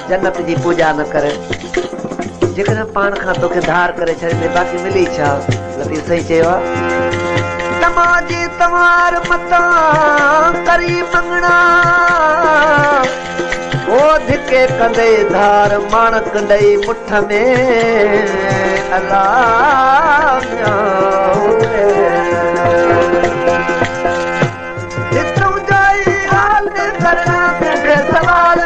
जन्नत जी पूजा न करे जेकॾहिं पाण खां तोखे धार करे छॾे बाक़ी मिली छा लतीफ़ सही चयो आहे तमाजी तवार मता करी मंगणा ओ धिके कंदे धार माणक ॾेई मुठ में अल्लाह जितों जाई हाल करना के सवाल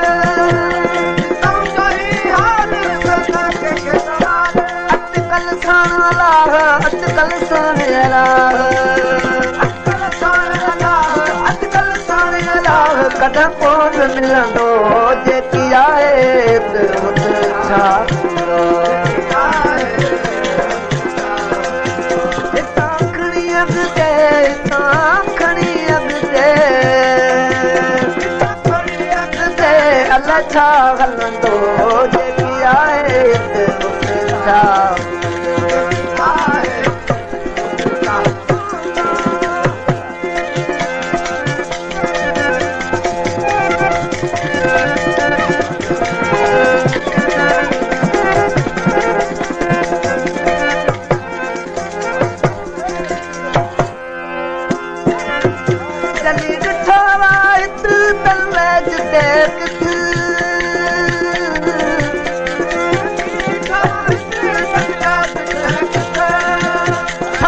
कॾहिं कोन मिलंदो जेकी आहे छा हितां खणी अॻिते हितां खणी अॻिते अलाह छा हलंदो जेकी आहे छा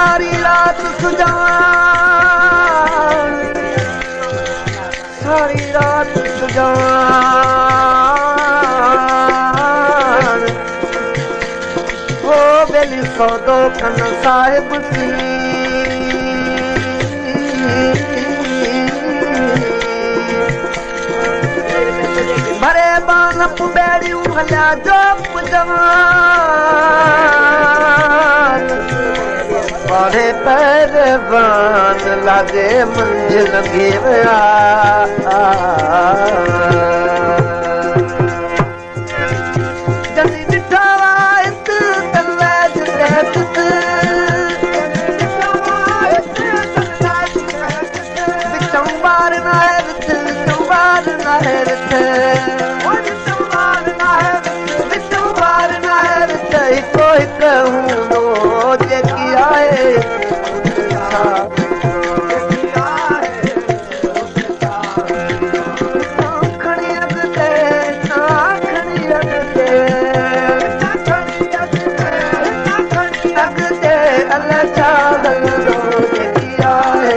सारी रात सुजान सारी रात सुजान हो बेली सौदो कन साहिब की भरे बान पुबेड़ियूं हलिया जो जवान पढ़े पैरवान लागे मंझि लंघी विया जल्दी ॾिठा वाइत तलवाज रहत विचों ॿार नाहे विच विचों ॿार नाहे विच विचों ॿार नाहे विच हिकु हिकु हूंदो जेकी आहे खणी अॻिते अॻिते अलाह छा हलंदो जेकी आहे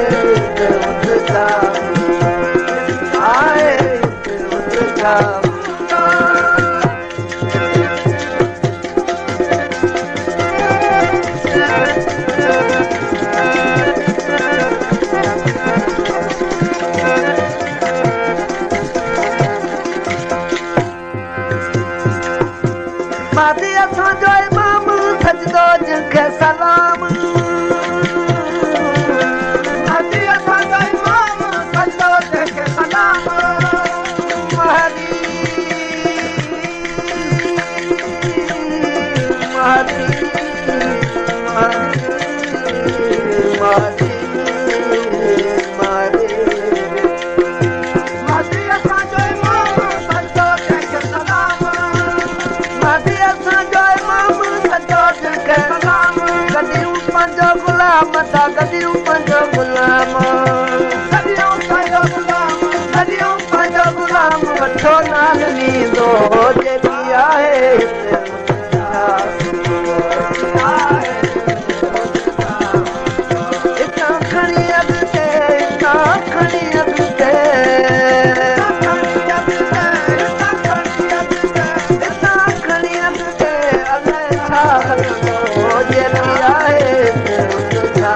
मादी असांजो इमाम सजदो जिनखे सलाम मादी असांजो इमाम सजदो जिनखे सलाम महदी महदी महदी महदी महदी असांजो इमाम सजदो जिनखे सलाम महदी असांजो इमाम सजदो जिनखे सलाम गॾियूं पंहिंजो गुलाम था गॾियूं पंहिंजो गुलाम गॾियूं पंहिंजो गुलाम गॾियूं पंहिंजो गुलाम वठो नाल नींदो जेकी आहे हितां खणी अॻिते हितां खणी अॻिते हितां खणी अॻिते अलाए छा हलंदो जेकी आहे छा